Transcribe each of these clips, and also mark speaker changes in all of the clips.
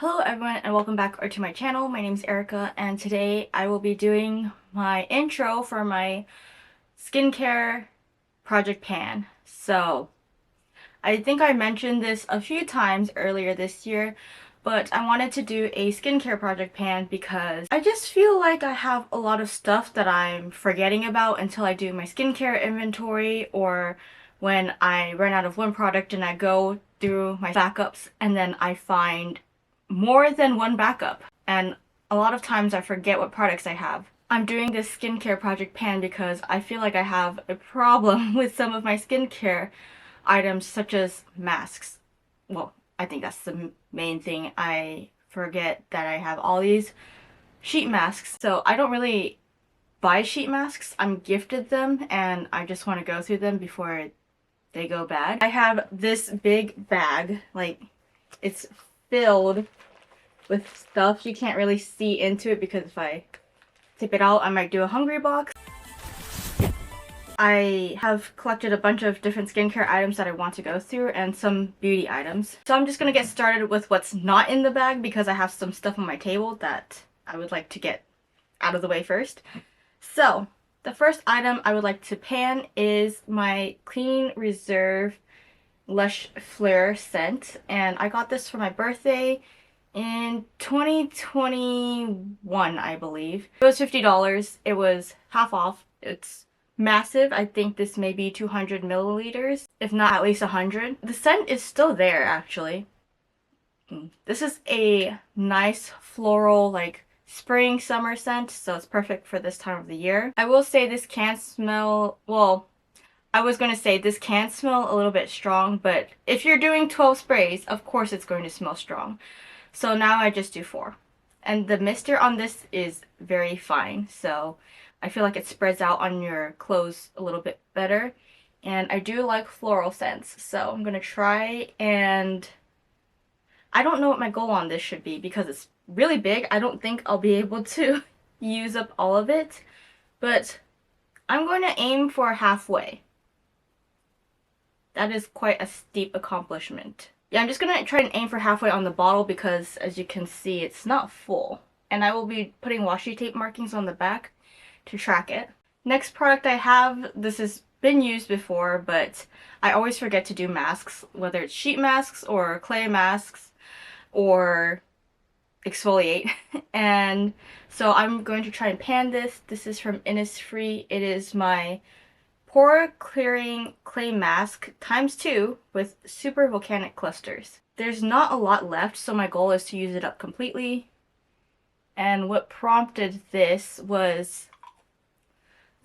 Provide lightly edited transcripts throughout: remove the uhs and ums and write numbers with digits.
Speaker 1: Hello everyone and welcome back to my channel. My name is Erica and today I will be doing my intro for my skincare project pan. So I think I mentioned this a few times earlier this year, but I wanted to do a skincare project pan because I just feel like I have a lot of stuff that I'm forgetting about until I do my skincare inventory, or when I run out of one product and I go through my backups and then I find more than one backup. And a lot of times I forget what products I have. I'm doing this skincare project pan because I feel like I have a problem with some of my skincare items, such as masks. Well, I think that's the main thing. I forget that I have all these sheet masks. So I don't really buy sheet masks. I'm gifted them and I just want to go through them before they go bad. I have this big bag, like it's filled with stuff. You can't really see into it because if I tip it out I might do a hungry box. I have collected a bunch of different skincare items that I want to go through and some beauty items. So I'm just gonna get started with what's not in the bag because I have some stuff on my table that I would like to get out of the way first. So the first item I would like to pan is my Clean Reserve Lush Fleur scent, and I got this for my birthday in 2021, I believe. It was $50. It was half off. It's massive. I think this may be 200 milliliters, if not at least 100. The scent is still there, actually. This is a nice floral, like spring summer scent, so it's perfect for this time of the year. I will say this can smell, well, I was going to say this can smell a little bit strong, but if you're doing 12 sprays, of course it's going to smell strong. So now I just do 4. And the mister on this is very fine, so I feel like it spreads out on your clothes a little bit better. And I do like floral scents, so I'm going to try, and I don't know what my goal on this should be because it's really big. I don't think I'll be able to use up all of it, but I'm going to aim for halfway. That is quite a steep accomplishment. Yeah, I'm just gonna try and aim for halfway on the bottle because, as you can see, it's not full. And I will be putting washi tape markings on the back to track it. Next product I have, this has been used before, but I always forget to do masks, whether it's sheet masks or clay masks or exfoliate. And so I'm going to try and pan this. This is from Innisfree. It is my Pore Clearing Clay Mask ×2 with super volcanic clusters. There's not a lot left, so my goal is to use it up completely. And what prompted this was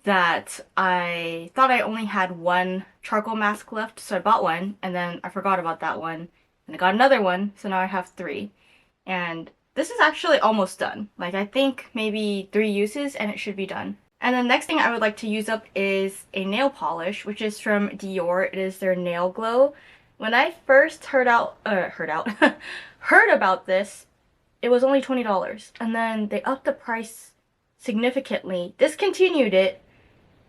Speaker 1: that I thought I only had one charcoal mask left, so I bought one, and then I forgot about that one, and I got another one, so now I have 3. And this is actually almost done. Like, I think maybe 3 uses and it should be done. And the next thing I would like to use up is a nail polish, which is from Dior. It is their Nail Glow. When I first heard about this, it was only $20. And then they upped the price significantly, discontinued it,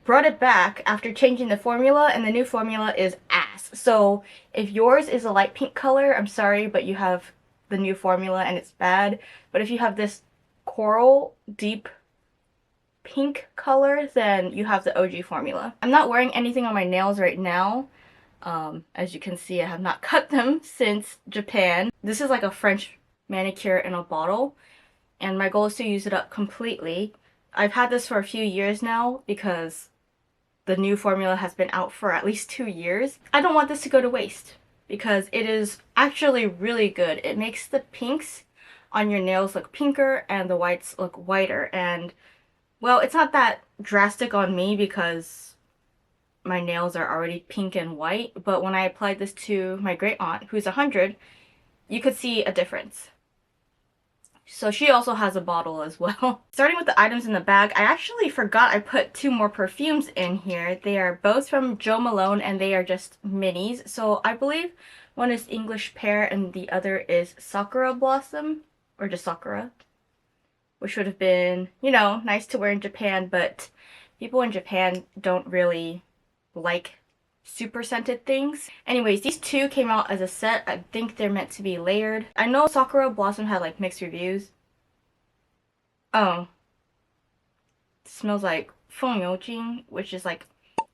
Speaker 1: brought it back after changing the formula, and the new formula is ass. So if yours is a light pink color, I'm sorry, but you have the new formula and it's bad. But if you have this coral deep pink color, then you have the OG formula. I'm not wearing anything on my nails right now. As you can see, I have not cut them since Japan. This is like a French manicure in a bottle, and my goal is to use it up completely. I've had this for a few years now because the new formula has been out for at least 2 years. I don't want this to go to waste because it is actually really good. It makes the pinks on your nails look pinker and the whites look whiter, and well, it's not that drastic on me because my nails are already pink and white, but when I applied this to my great aunt, who's 100, you could see a difference. So she also has a bottle as well. Starting with the items in the bag, I actually forgot I put 2 more perfumes in here. They are both from Malone and they are just minis. So I believe one is English Pear and the other is Sakura Blossom, or just Sakura, which would have been, you know, nice to wear in Japan, but people in Japan don't really like super scented things. Anyways, these two came out as a set. I think they're meant to be layered. I know Sakura Blossom had like mixed reviews. Oh, it smells like Feng Youjing, which is like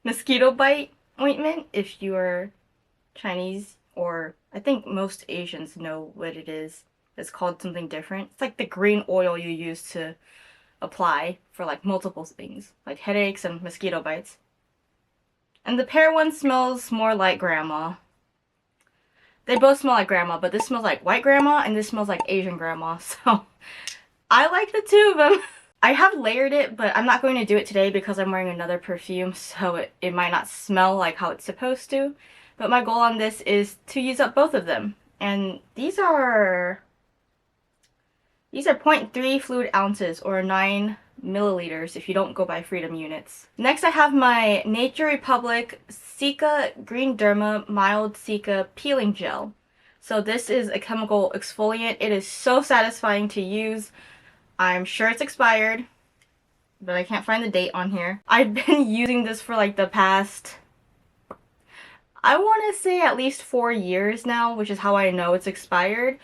Speaker 1: mosquito bite ointment if you are Chinese, or I think most Asians know what it is. It's called something different. It's like the green oil you use to apply for like multiple things, like headaches and mosquito bites. And the Pear one smells more like grandma. They both smell like grandma, but this smells like white grandma and this smells like Asian grandma. So I like the two of them. I have layered it, but I'm not going to do it today because I'm wearing another perfume, so it might not smell like how it's supposed to. But my goal on this is to use up both of them. And these are 0.3 fluid ounces or 9 milliliters if you don't go by Freedom units. Next I have my Nature Republic Cica Green Derma Mild Cica Peeling Gel. So this is a chemical exfoliant. It is so satisfying to use. I'm sure it's expired, but I can't find the date on here. I've been using this for like the past, I want to say at least 4 years now, which is how I know it's expired.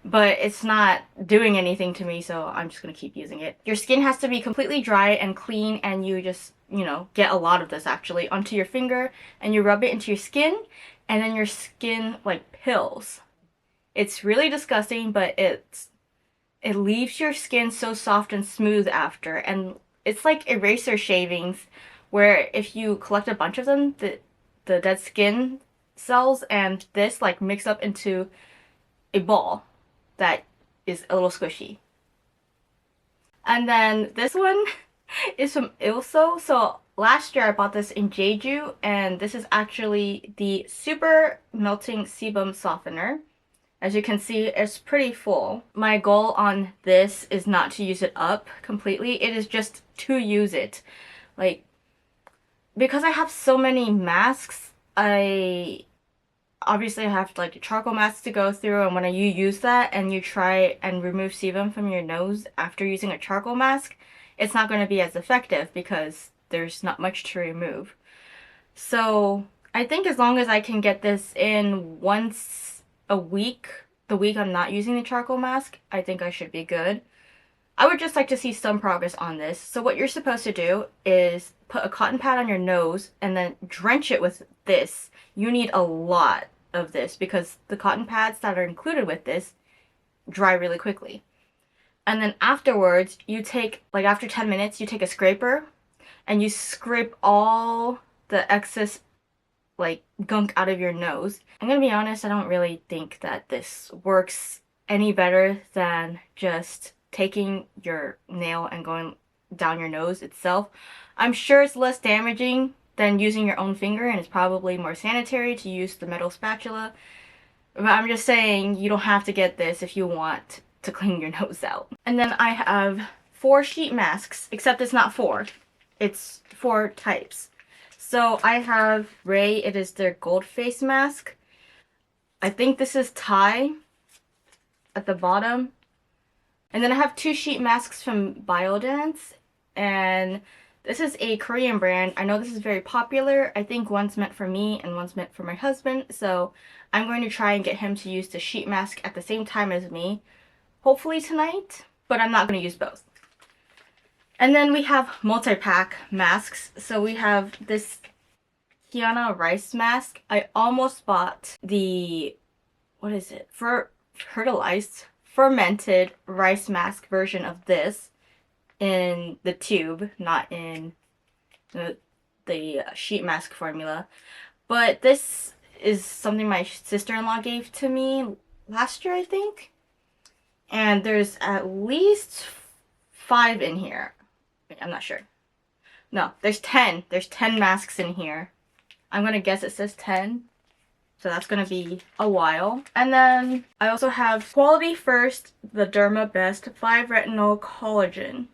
Speaker 1: But it's not doing anything to me, so I'm just gonna keep using it. Your skin has to be completely dry and clean, and you just, you know, get a lot of this actually onto your finger, and you rub it into your skin, and then your skin like pills. It's really disgusting, but it leaves your skin so soft and smooth after, and it's like eraser shavings, where if you collect a bunch of them, the dead skin cells and this like mix up into a ball that is a little squishy. And then this one is from Ilso. So last year I bought this in Jeju, and this is actually the Super Melting Sebum Softener. As you can see, it's pretty full. My goal on this is not to use it up completely. It is just to use it. Like, because I have so many masks, obviously I have like charcoal masks to go through, and when you use that and you try and remove sebum from your nose after using a charcoal mask, it's not going to be as effective because there's not much to remove. So I think as long as I can get this in once a week, the week I'm not using the charcoal mask, I think I should be good. I would just like to see some progress on this. So what you're supposed to do is put a cotton pad on your nose and then drench it with this. You need a lot of this because the cotton pads that are included with this dry really quickly. And then afterwards, you take, like after 10 minutes, you take a scraper and you scrape all the excess like gunk out of your nose. I'm gonna be honest, I don't really think that this works any better than just taking your nail and going down your nose itself. I'm sure it's less damaging than using your own finger, and it's probably more sanitary to use the metal spatula. But I'm just saying, you don't have to get this if you want to clean your nose out. And then I have 4 sheet masks, except it's not 4. It's 4 types. So I have Ray, it is their gold face mask. I think this is Thai at the bottom. And then I have 2 sheet masks from Biodance, and this is a Korean brand. I know this is very popular. I think one's meant for me and one's meant for my husband, so I'm going to try and get him to use the sheet mask at the same time as me, hopefully tonight, but I'm not going to use both. And then we have multi-pack masks. So we have this Kiana rice mask. I almost bought the, what is it? Fermented rice mask version of this in the tube, not in the sheet mask formula. But this is something my sister-in-law gave to me last year, I think. And there's at least 5 in here. Wait, I'm not sure. No, there's 10. There's 10 masks in here. I'm gonna guess it says 10. So that's gonna be a while. And then I also have Quality First, the Derma Best 5 Retinol Collagen.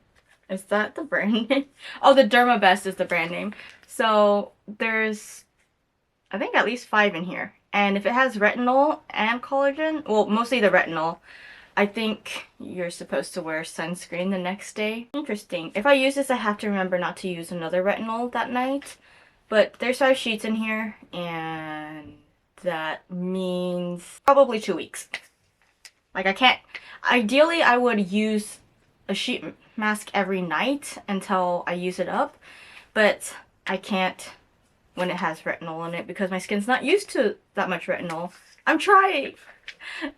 Speaker 1: Is that the brand name? Oh, the Derma Best is the brand name. So there's, I think, at least 5 in here. And if it has retinol and collagen, well, mostly the retinol, I think you're supposed to wear sunscreen the next day. Interesting. If I use this, I have to remember not to use another retinol that night. But there's 5 sheets in here, and that means probably 2 weeks. Like, I can't... Ideally, I would use a sheet mask every night until I use it up, but I can't when it has retinol in it because my skin's not used to that much retinol. I'm trying,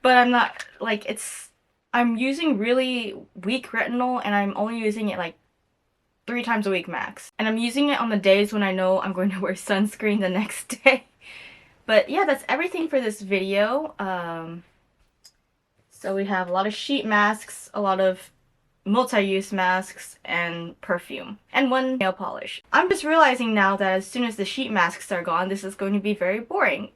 Speaker 1: but I'm not, like, I'm using really weak retinol and I'm only using it like 3 times a week max. And I'm using it on the days when I know I'm going to wear sunscreen the next day. But yeah, that's everything for this video. So we have a lot of sheet masks, a lot of multi-use masks, and perfume, and 1 nail polish. I'm just realizing now that as soon as the sheet masks are gone, this is going to be very boring.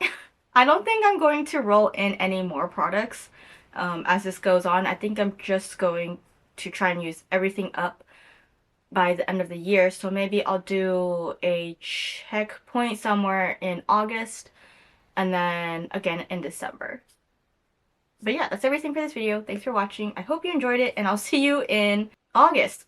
Speaker 1: I don't think I'm going to roll in any more products as this goes on. I think I'm just going to try and use everything up by the end of the year. So maybe I'll do a checkpoint somewhere in August and then again in December. But yeah, that's everything for this video. Thanks for watching. I hope you enjoyed it, and I'll see you in August.